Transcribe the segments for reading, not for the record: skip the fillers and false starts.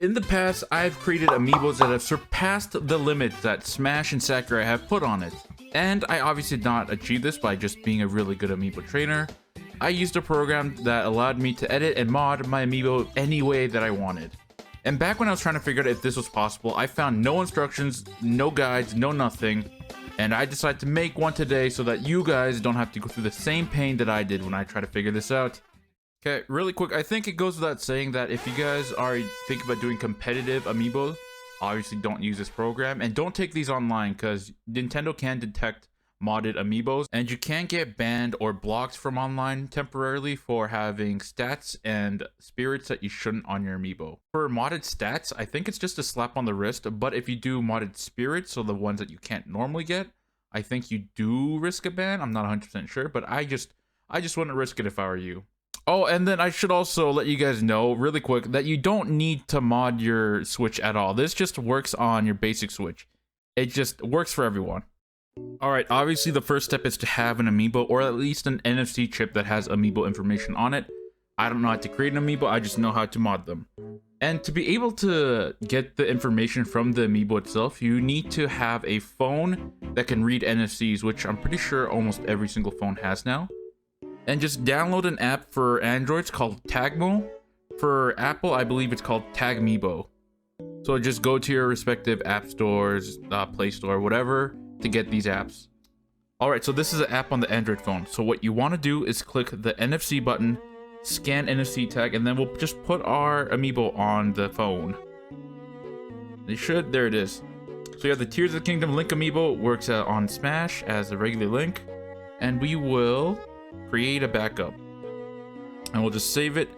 In the past, I've created amiibos that have surpassed the limits that Smash and Sakurai have put on it. And I obviously did not achieve this by just being a really good amiibo trainer. I used a program that allowed me to edit and mod my amiibo any way that I wanted. And back when I was trying to figure out if this was possible, I found no instructions, no guides, no nothing. And I decided to make one today so that you guys don't have to go through the same pain that I did when I try to figure this out. Okay, really quick, I think it goes without saying that if you guys are thinking about doing competitive amiibo, obviously don't use this program. And don't take these online because Nintendo can detect modded amiibos. And you can get banned or blocked from online temporarily for having stats and spirits that you shouldn't on your amiibo. For modded stats, I think it's just a slap on the wrist. But if you do modded spirits, so the ones that you can't normally get, I think you do risk a ban. I'm not 100% sure, but I just wouldn't risk it if I were you. Oh, and then I should also let you guys know really quick that you don't need to mod your Switch at all. This just works on your basic Switch. It just works for everyone. Alright, obviously the first step is to have an amiibo or at least an NFC chip that has amiibo information on it. I don't know how to create an amiibo, I just know how to mod them. And to be able to get the information from the amiibo itself, you need to have a phone that can read NFCs, which I'm pretty sure almost every single phone has now. And just download an app for Androids called Tagmo. For Apple, I believe it's called Tagmiibo. So just go to your respective app stores, Play Store, whatever, to get these apps. Alright, so this is an app on the Android phone. So what you want to do is click the NFC button, scan NFC tag, and then we'll just put our amiibo on the phone. There it is. So you have the Tears of the Kingdom Link amiibo, works on Smash as a regular Link. And we will create a backup and we'll just save it.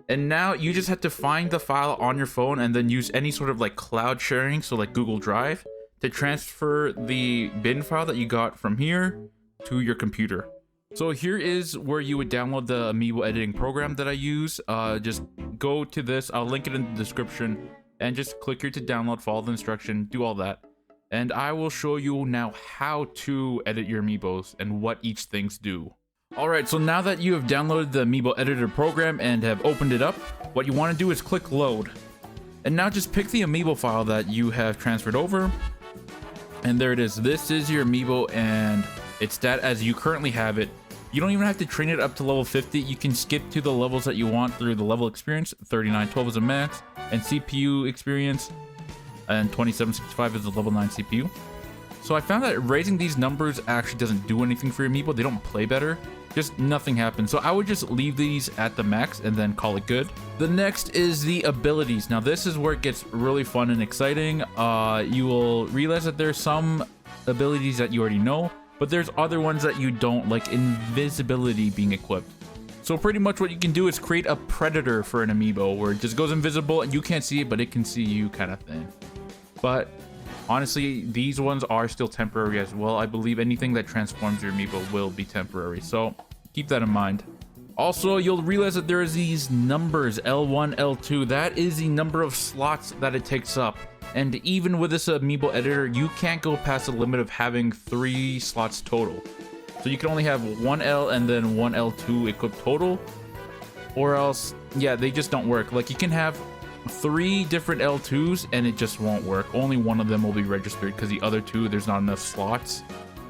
And now you just have to find the file on your phone and then use any sort of like cloud sharing, so like Google Drive, to transfer the bin file that you got from here to your computer. So here is where you would download the amiibo editing program that I use. Just go to this, I'll link it in the description, and just click here to download, follow the instruction, do all that. And I will show you now how to edit your amiibos and what each things do. Alright, so now that you have downloaded the amiibo editor program and have opened it up, what you want to do is click load. And now just pick the amiibo file that you have transferred over. And there it is. This is your amiibo and it's stat as you currently have it. You don't even have to train it up to level 50. You can skip to the levels that you want through the level experience. 3912 is a max, and CPU experience, and 2765 is the level 9 CPU. So I found that raising these numbers actually doesn't do anything for your amiibo. They don't play better. Just nothing happens. So I would just leave these at the max and then call it good. The next is the abilities. Now this is where it gets really fun and exciting. You will realize that there's some abilities that you already know, but there's other ones that you don't, like invisibility being equipped. So pretty much what you can do is create a predator for an amiibo where it just goes invisible and you can't see it, but it can see you, kind of thing. But honestly, these ones are still temporary as well. I believe anything that transforms your amiibo will be temporary, so keep that in mind. Also, you'll realize that there is these numbers, L1, L2. That is the number of slots that it takes up. And even with this amiibo editor, you can't go past the limit of having 3 slots total. So you can only have one L and then one L2 equipped total, or else, yeah, they just don't work. Like, you can have 3 different L2s and it just won't work. Only one of them will be registered because the other 2, there's not enough slots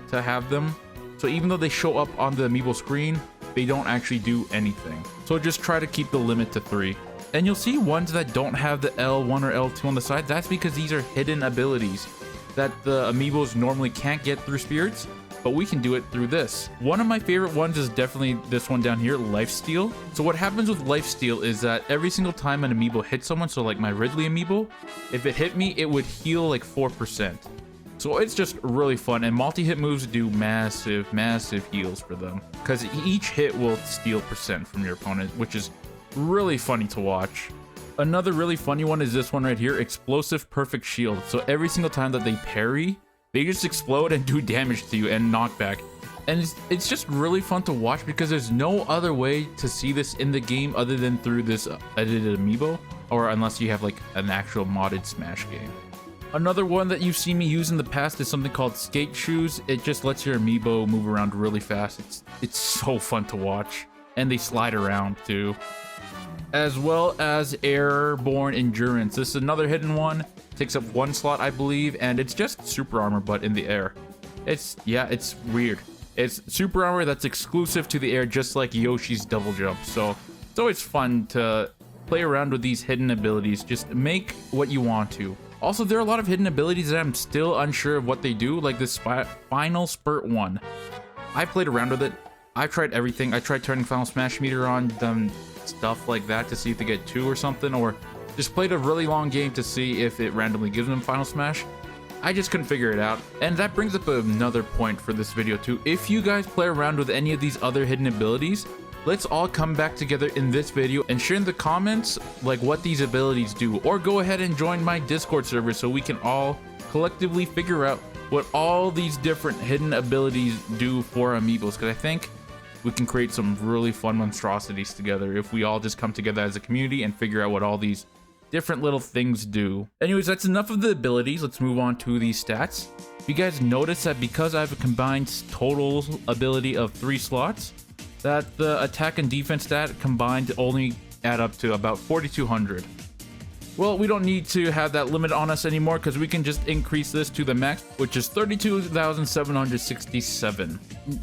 to have them. So even though they show up on the amiibo screen, they don't actually do anything. So just try to keep the limit to 3. And you'll see ones that don't have the L1 or L2 on the side. That's because these are hidden abilities that the amiibos normally can't get through spirits, but we can do it through this. One of my favorite ones is definitely this one down here, Lifesteal. So what happens with Lifesteal is that every single time an amiibo hits someone, so like my Ridley amiibo, if it hit me, it would heal like 4%. So it's just really fun, and multi-hit moves do massive heals for them, because each hit will steal percent from your opponent, which is really funny to watch. Another really funny one is this one right here, Explosive Perfect Shield. So every single time that they parry, they just explode and do damage to you and knockback. And it's just really fun to watch because there's no other way to see this in the game other than through this edited amiibo, or unless you have like an actual modded Smash game. Another one that you've seen me use in the past is something called Skate Shoes. It just lets your amiibo move around really fast. It's so fun to watch. And they slide around too. as well as airborne endurance. This is another hidden one, takes up 1 slot, I believe, and it's just super armor but in the air. It's weird. It's super armor that's exclusive to the air, just like Yoshi's double jump. So it's always fun to play around with these hidden abilities. Just make what you want to. Also, there are a lot of hidden abilities that I'm still unsure of what they do, like this Final Spurt one. I played around with it. I've tried everything. I tried turning Final Smash Meter on, done stuff like that to see if they get 2 or something, or just played a really long game to see if it randomly gives them Final Smash. I just couldn't figure it out. And that brings up another point for this video too. If you guys play around with any of these other hidden abilities, let's all come back together in this video and share in the comments like what these abilities do, or go ahead and join my Discord server so we can all collectively figure out what all these different hidden abilities do for amiibos, because I think we can create some really fun monstrosities together if we all just come together as a community and figure out what all these different little things do. Anyways, that's enough of the abilities. Let's move on to the stats. You guys notice that because I have a combined total ability of 3 slots, that the attack and defense stat combined only add up to about 4,200. Well, we don't need to have that limit on us anymore because we can just increase this to the max, which is 32,767.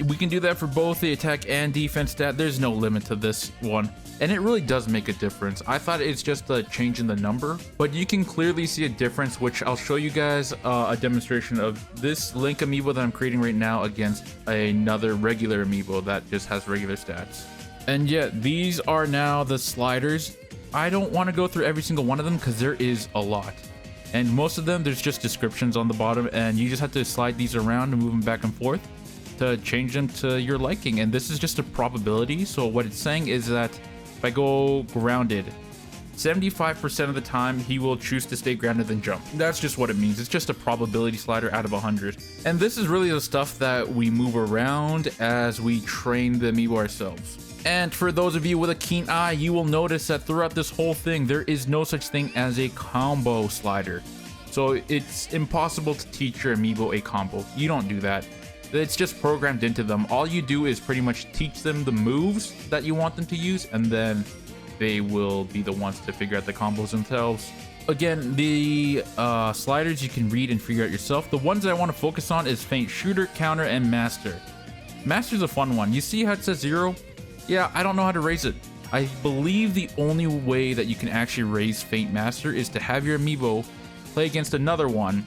We can do that for both the attack and defense stat. There's no limit to this one, and it really does make a difference. I thought it's just a change in the number, but you can clearly see a difference, which I'll show you guys a demonstration of this Link amiibo that I'm creating right now against another regular amiibo that just has regular stats. And yeah, these are now the sliders. I don't want to go through every single one of them because there is a lot, and most of them there's just descriptions on the bottom, and you just have to slide these around and move them back and forth to change them to your liking. And this is just a probability, so what it's saying is that if I go grounded, 75% of the time he will choose to stay grounded than jump. That's just what it means. It's just a probability slider out of 100, and this is really the stuff that we move around as we train the amiibo ourselves. And for those of you with a keen eye, you will notice that throughout this whole thing, there is no such thing as a combo slider. So it's impossible to teach your amiibo a combo. You don't do that. It's just programmed into them. All you do is pretty much teach them the moves that you want them to use, and then they will be the ones to figure out the combos themselves. Again, the sliders you can read and figure out yourself. The ones that I want to focus on is Feint Shooter, Counter, and Master. Master's a fun one. You see how it says 0? Yeah, I don't know how to raise it. I believe the only way that you can actually raise Feint Master is to have your amiibo play against another one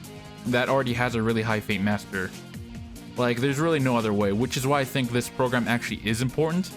that already has a really high Feint Master. Like, there's really no other way, which is why I think this program actually is important,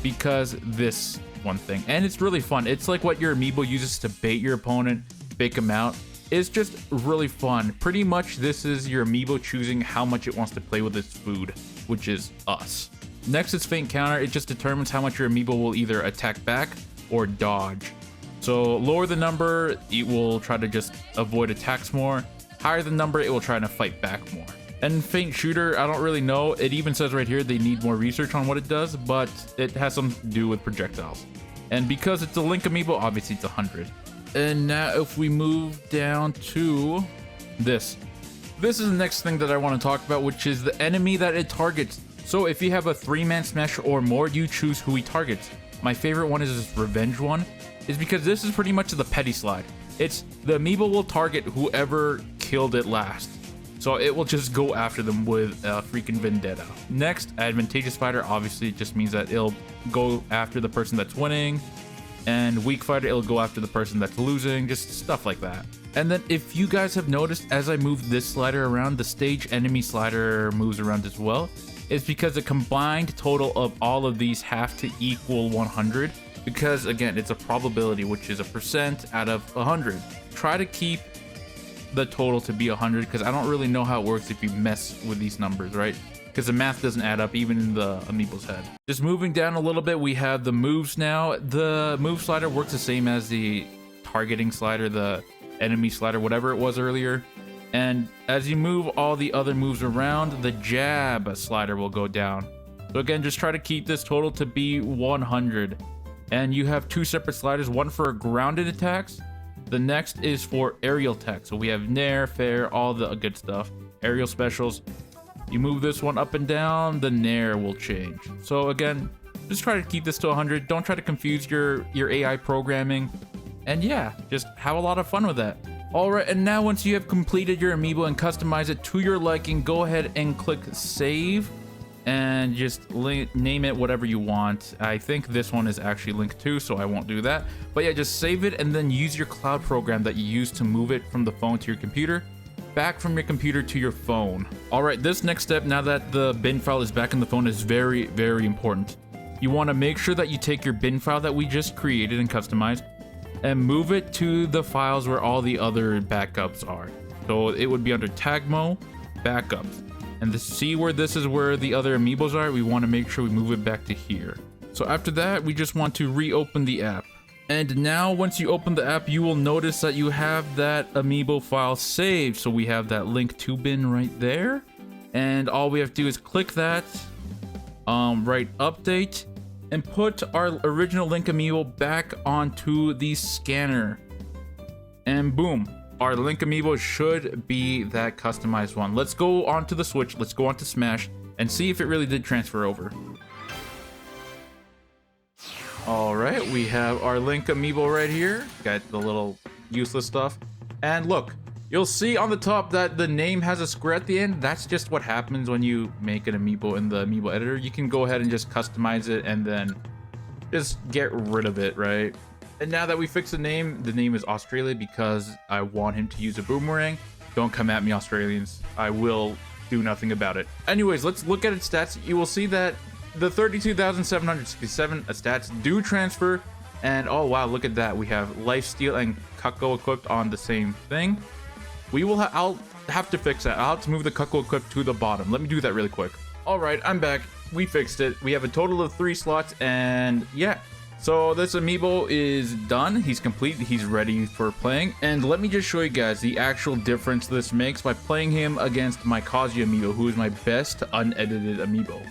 because this one thing. And it's really fun. It's like what your amiibo uses to bait your opponent, fake him out. It's just really fun. Pretty much this is your amiibo choosing how much it wants to play with its food, which is us. Next is Feint Counter. It just determines how much your amiibo will either attack back or dodge. So lower the number, it will try to just avoid attacks more. Higher the number, it will try to fight back more. And Feint Shooter, I don't really know. It even says right here they need more research on what it does, but it has something to do with projectiles. And because it's a Link amiibo, obviously it's 100. And now if we move down to this. This is the next thing that I want to talk about, which is the enemy that it targets. So if you have a 3-man smash or more, you choose who he targets. My favorite one is this Revenge one, is because this is pretty much the petty slide. It's the amiibo will target whoever killed it last. So it will just go after them with a freaking vendetta. Next, Advantageous Fighter, obviously it just means that it'll go after the person that's winning. And Weak Fighter, it'll go after the person that's losing, just stuff like that. And then if you guys have noticed, as I move this slider around, the stage enemy slider moves around as well. It's because the combined total of all of these have to equal 100, because again, it's a probability, which is a percent out of 100. Try to keep the total to be 100, because I don't really know how it works if you mess with these numbers, right? Because the math doesn't add up even in the amiibo's head. Just moving down a little bit, we have the moves now. The move slider works the same as the targeting slider, the enemy slider, whatever it was earlier. And as you move all the other moves around, the jab slider will go down. So again, just try to keep this total to be 100. And you have 2 separate sliders, one for grounded attacks. The next is for aerial attacks. So we have Nair, Fair, all the good stuff. Aerial specials. You move this one up and down, the Nair will change. So again, just try to keep this to 100. Don't try to confuse your AI programming. And yeah, just have a lot of fun with that. All right, and now once you have completed your amiibo and customize it to your liking, go ahead and click save and just name it whatever you want. I think this one is actually linked to, so I won't do that. But yeah, just save it and then use your cloud program that you use to move it from the phone to your computer, back from your computer to your phone. All right, this next step, now that the bin file is back in the phone, is very, very important. You want to make sure that you take your bin file that we just created and customized and move it to the files where all the other backups are. So it would be under Tagmo, backups. And to see where this is where the other amiibos are, we want to make sure we move it back to here. So after that, we just want to reopen the app. And now once you open the app, you will notice that you have that amiibo file saved. So we have that link to bin right there. And all we have to do is click that, write update, and put our original Link amiibo back onto the scanner. And boom, our Link amiibo should be that customized one. Let's go onto the Switch, let's go onto Smash, and see if it really did transfer over. All right, we have our Link amiibo right here. Got the little useless stuff. And look, you'll see on the top that the name has a square at the end. That's just what happens when you make an amiibo in the amiibo editor. You can go ahead and just customize it and then just get rid of it, right? And now that we fixed the name is Australia because I want him to use a boomerang. Don't come at me, Australians. I will do nothing about it. Anyways, let's look at its stats. You will see that the 32,767 stats do transfer. And oh wow, look at that. We have Lifesteal and Cucko equipped on the same thing. I'll have to fix that. I'll have to move the Cucko equipped to the bottom. Let me do that really quick. All right, I'm back. We fixed it. We have a total of 3 slots, and yeah. So this amiibo is done. He's complete. He's ready for playing. And let me just show you guys the actual difference this makes by playing him against my Kazuya amiibo, who is my best unedited amiibo.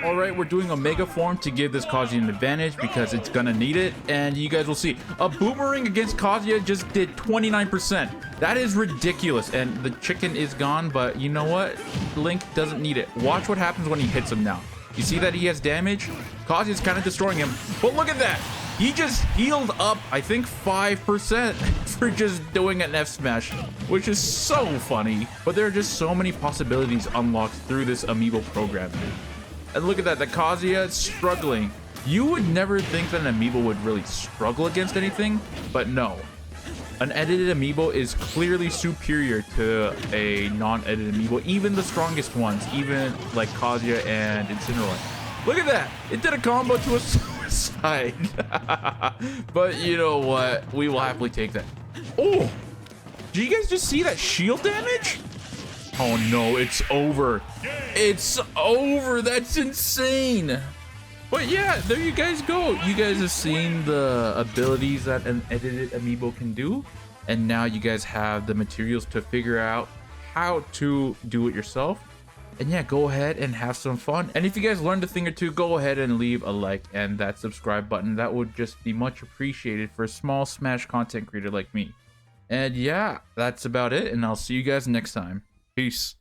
All right, we're doing Omega form to give this Kazuya an advantage because it's gonna need it, and you guys will see a boomerang against Kazuya just did 29%. That is ridiculous, and the chicken is gone, but you know what? Link doesn't need it. Watch what happens when he hits him now. You see that he has damage? Kazuya's kind of destroying him, but look at that. He just healed up, I think, 5% for just doing an F smash, which is so funny. But there are just so many possibilities unlocked through this amiibo program. And look at that, the Kazuya is struggling. You would never think that an amiibo would really struggle against anything, but no. An edited amiibo is clearly superior to a non-edited amiibo, even the strongest ones, even like Kazuya and Incineroar. Look at that, it did a combo to a suicide. But you know what, we will happily take that. Oh, did you guys just see that shield damage? Oh no, it's over. It's over. That's insane. But yeah, there you guys go. You guys have seen the abilities that an edited amiibo can do. And now you guys have the materials to figure out how to do it yourself. And yeah, go ahead and have some fun. And if you guys learned a thing or two, go ahead and leave a like and that subscribe button. That would just be much appreciated for a small Smash content creator like me. And yeah, that's about it. And I'll see you guys next time. Peace.